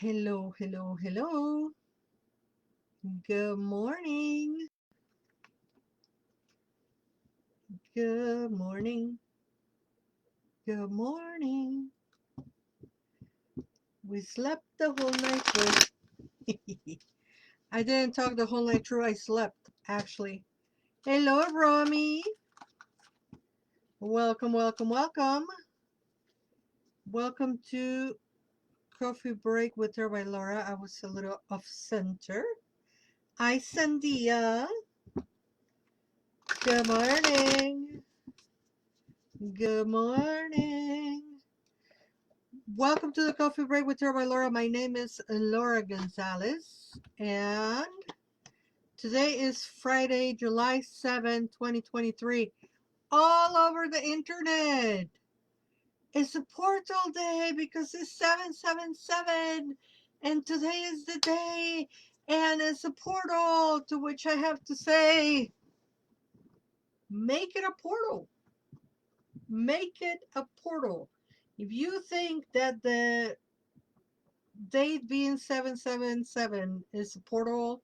Hello, hello, hello. Good morning. Good morning. Good morning. We slept the whole night through. I didn't talk the whole night through. I slept, actually. Hello, Romy. Welcome, welcome, welcome. Welcome to Coffee Break with her by Laura. I was a little off center. Hi, Sandia. Good morning. Good morning. Welcome to the Coffee Break with her by Laura. My name is Laura González, and today is Friday, July 7, 2023. All over the internet. It's a portal day because it's 777, and today is the day, and it's a portal to which I have to say, make it a portal. Make it a portal. If you think that the date being 777 is a portal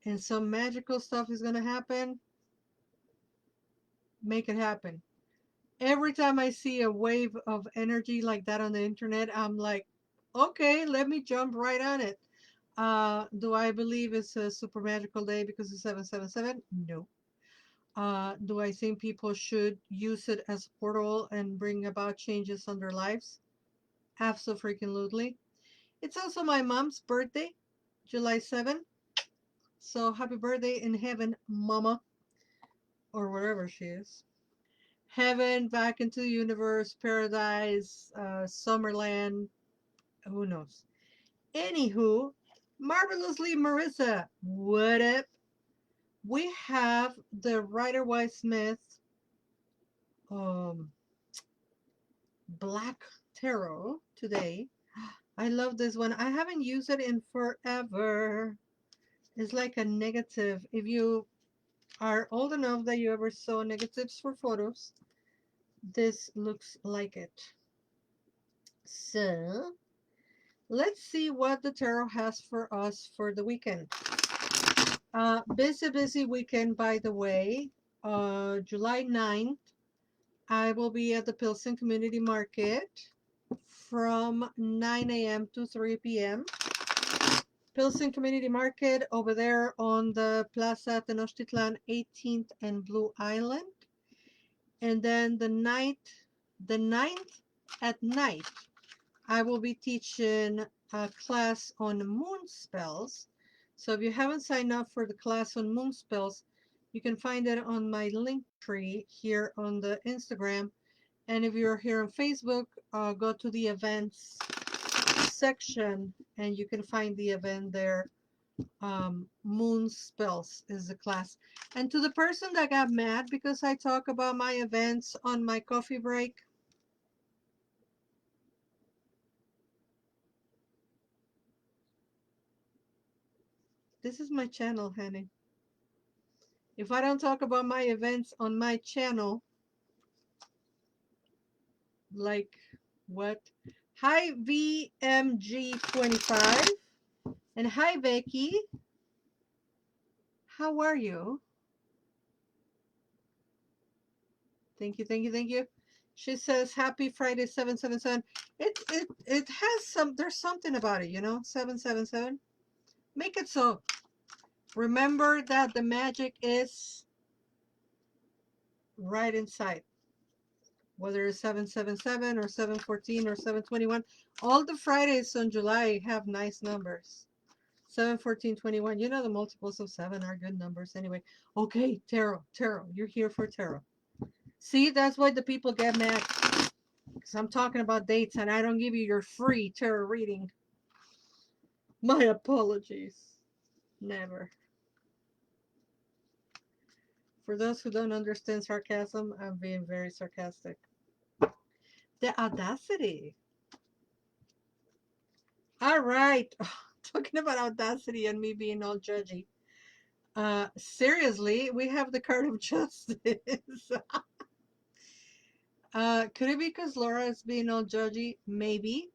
and some magical stuff is going to happen, make it happen. Every time I see a wave of energy like that on the internet, I'm like, okay, let me jump right on it. Do I believe it's a super magical day because it's 777? No. Do I think people should use it as a portal and bring about changes on their lives? Absolutely. It's also my mom's birthday, July 7th. So happy birthday in heaven, mama, or wherever she is. Heaven, back into the universe, paradise, Summerland, who knows. Anywho, marvelously Marissa, what up? We have the Rider Waite Smith um, Black Tarot today. I love this one. I haven't used it in forever. It's like a negative. If you are old enough that you ever saw negatives for photos, this looks like it. So let's see what the tarot has for us for the weekend. Busy weekend, by the way. July 9th, I will be at the Pilsen Community Market from 9 a.m. to 3 p.m. Pilsen Community Market over there on the Plaza Tenochtitlan 18th and Blue Island. And then the ninth at night, I will be teaching a class on moon spells. So if you haven't signed up for the class on moon spells, you can find it on my link tree here on the Instagram. And if you're here on Facebook, go to the events section and you can find the event there. Moon spells is the class. And to the person that got mad because I talk about my events on my coffee break, this is my channel, honey. If I don't talk about my events on my channel, like what? Hi VMG25 and hi Becky. How are you? Thank you, thank you, thank you. She says happy Friday 777. It has some, there's something about it, 777. Make it so. Remember that the magic is right inside. Whether it's 777 or 714 or 721, all the Fridays on July have nice numbers. 7, 14, 21. You know the multiples of 7 are good numbers anyway. Okay, tarot, you're here for tarot. See, that's why the people get mad. Because I'm talking about dates and I don't give you your free tarot reading. My apologies. Never. For those who don't understand sarcasm, I'm being very sarcastic. The audacity. All right. Talking about audacity and me being all judgy. Seriously, we have the card of justice. Could it be because Laura is being all judgy? Maybe.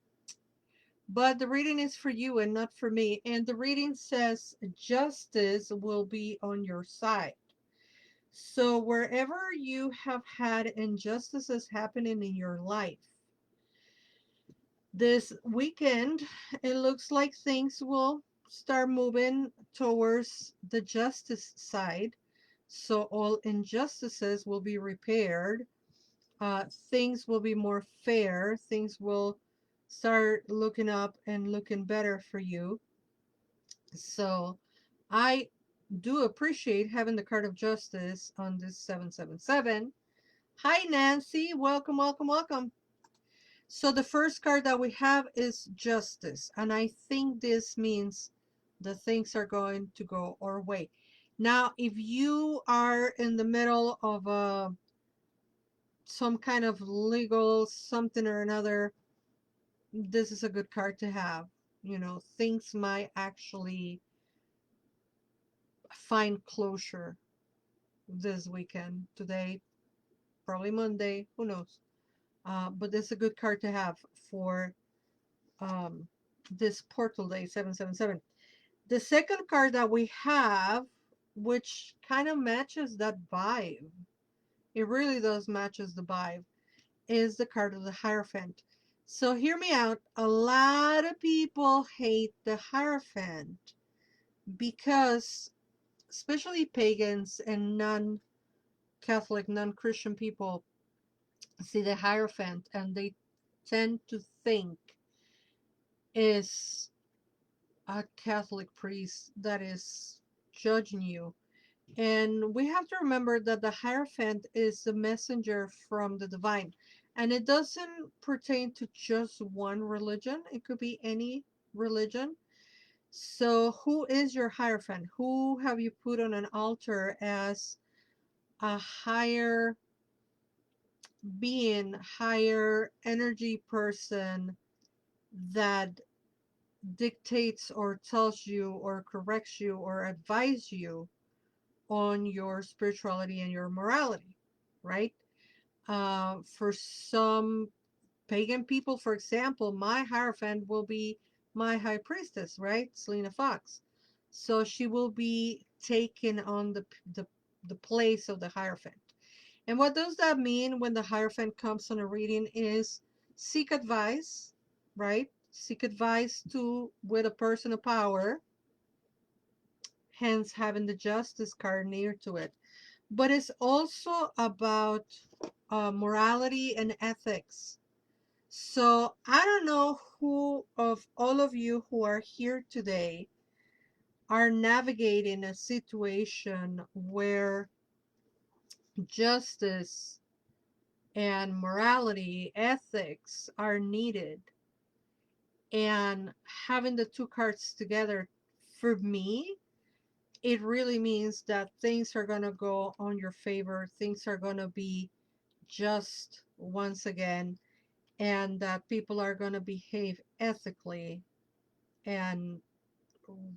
but the reading is for you and not for me. And the reading says justice will be on your side. So wherever you have had injustices happening in your life, this weekend, it looks like things will start moving towards the justice side. So all injustices will be repaired. Things will be more fair. Things will start looking up and looking better for you. So I do appreciate having the card of justice on this 777. Hi, Nancy. Welcome, welcome, welcome. So the first card that we have is justice. And I think this means the things are going to go our way. Now, if you are in the middle of some kind of legal something or another, this is a good card to have. You know, things might actually find closure this weekend. Today, probably Monday, who knows? But this is a good card to have for um, this portal day 777. The second card that we have, which kind of matches that vibe, it really does matches the vibe, is the card of the Hierophant. So hear me out. A lot of people hate the Hierophant because, especially pagans and non-Catholic, non-Christian people, see the Hierophant and they tend to think is a Catholic priest that is judging you. And we have to remember that the Hierophant is the messenger from the divine. And it doesn't pertain to just one religion, it could be any religion. So, who is your Hierophant? Who have you put on an altar as a higher being, higher energy person that dictates or tells you or corrects you or advises you on your spirituality and your morality, right? For some pagan people, for example, my Hierophant will be my high priestess, right? Selena Fox. So she will be taken on the place of the Hierophant. And what does that mean when the Hierophant comes on a reading is seek advice, right? Seek advice to with a person of power, hence having the Justice card near to it. But it's also about morality and ethics. So I don't know who of all of you who are here today are navigating a situation where justice and morality, ethics are needed. And having the two cards together, for me, it really means that things are going to go on your favor. Things are going to be just once again, and that people are going to behave ethically and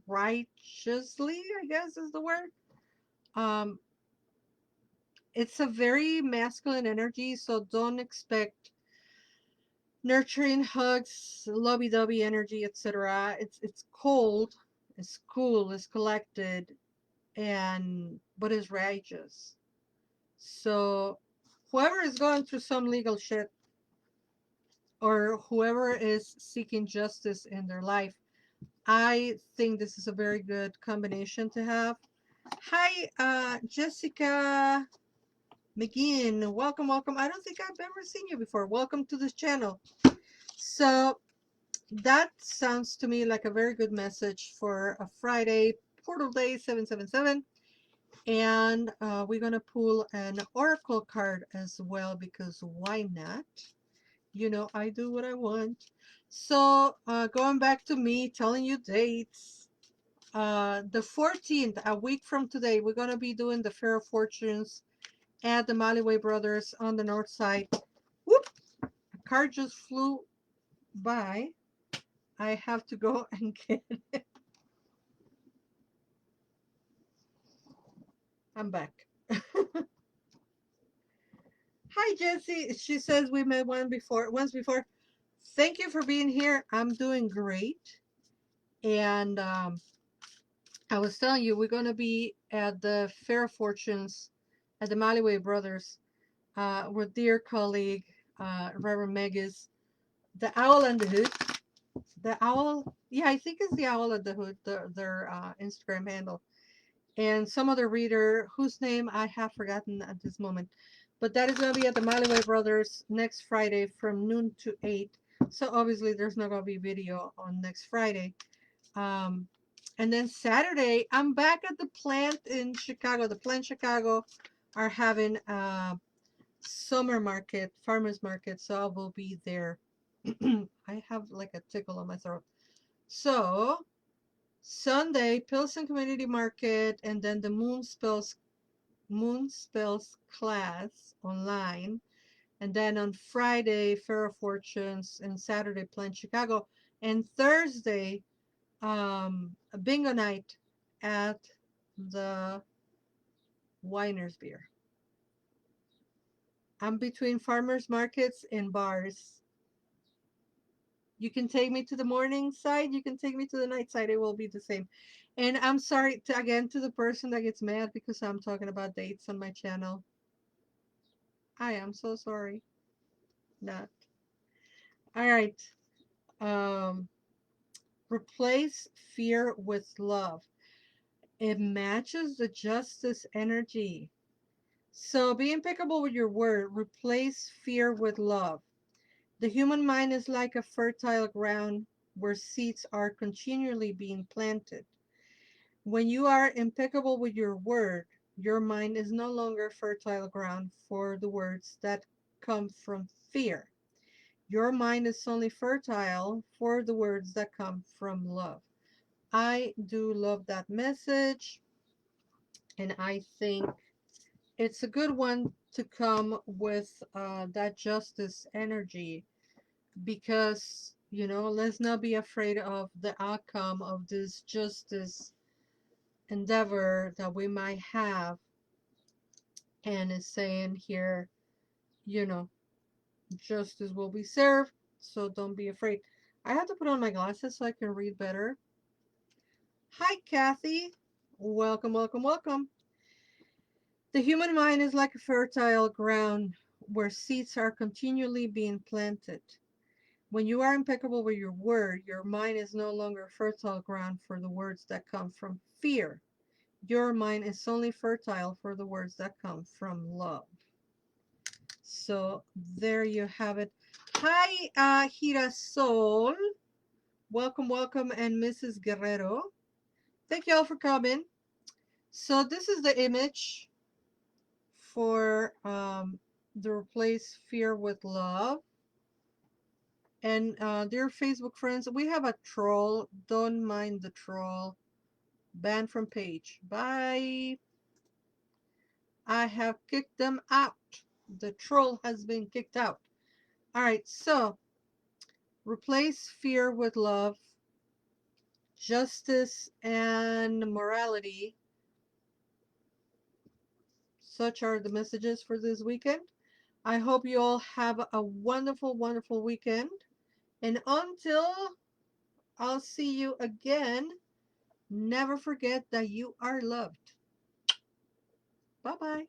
righteously, I guess is the word. Um, it's a very masculine energy, so don't expect nurturing hugs, lovey-dovey energy, etc. It's cold, it's cool, it's collected, and but it's righteous. So whoever is going through some legal shit or whoever is seeking justice in their life, I think this is a very good combination to have. Hi, Jessica McGinn. Welcome, welcome. I don't think I've ever seen you before. Welcome to this channel. So that sounds to me like a very good message for a Friday, Portal Day 777. And we're going to pull an Oracle card as well because why not? You know, I do what I want. So going back to me telling you dates. The 14th, a week from today, we're going to be doing the Fair of Fortunes at the Maliway Brothers on the north side. Whoop! A car just flew by. I have to go and get it. I'm back. Hi, Jessie. She says we met once before. Thank you for being here. I'm doing great. And I was telling you, we're going to be at the Fair of Fortunes at the Maliway Brothers with dear colleague, Reverend Megas, the Owl and the Hood. The Owl, yeah, I think it's the Owl and the Hood, their Instagram handle. And some other reader whose name I have forgotten at this moment. But that is going to be at the Maliway Brothers next Friday from noon to 8. So obviously there's not going to be video on next Friday. Um, and then Saturday, I'm back at the plant in Chicago. The plant Chicago are having a summer market, farmers market, so I will be there. I have like a tickle on my throat. So Sunday, Pilsen Community Market, and then the Moon Spells class online. And then on Friday, Fair of Fortunes, and Saturday, Plant Chicago. And Thursday, a bingo night at the Winer's Beer. I'm between farmers markets and bars. You can take me to the morning side, you can take me to the night side. It will be the same. And I'm sorry to, again, to the person that gets mad because I'm talking about dates on my channel. I am so sorry. Not. All right. Um, replace fear with love. It matches the justice energy. So be impeccable with your word. Replace fear with love. The human mind is like a fertile ground where seeds are continually being planted. When you are impeccable with your word, your mind is no longer fertile ground for the words that come from fear. Your mind is only fertile for the words that come from love. I do love that message, and I think it's a good one to come with that justice energy because, let's not be afraid of the outcome of this justice endeavor that we might have. And it's saying here, you know, justice will be served, so don't be afraid. I have to put on my glasses so I can read better. Hi, Kathy. Welcome, welcome, welcome. The human mind is like a fertile ground where seeds are continually being planted. When you are impeccable with your word, your mind is no longer fertile ground for the words that come from fear. Your mind is only fertile for the words that come from love. So there you have it. Hi, Girasol. Welcome, welcome, and Mrs. Guerrero. Thank you all for coming. So this is the image for the replace fear with love. And dear Facebook friends, we have a troll. Don't mind the troll. Banned from page. Bye. I have kicked them out. The troll has been kicked out. All right, so replace fear with love, justice, and morality. Such are the messages for this weekend. I hope you all have a wonderful, wonderful weekend. And until I'll see you again, never forget that you are loved. Bye-bye.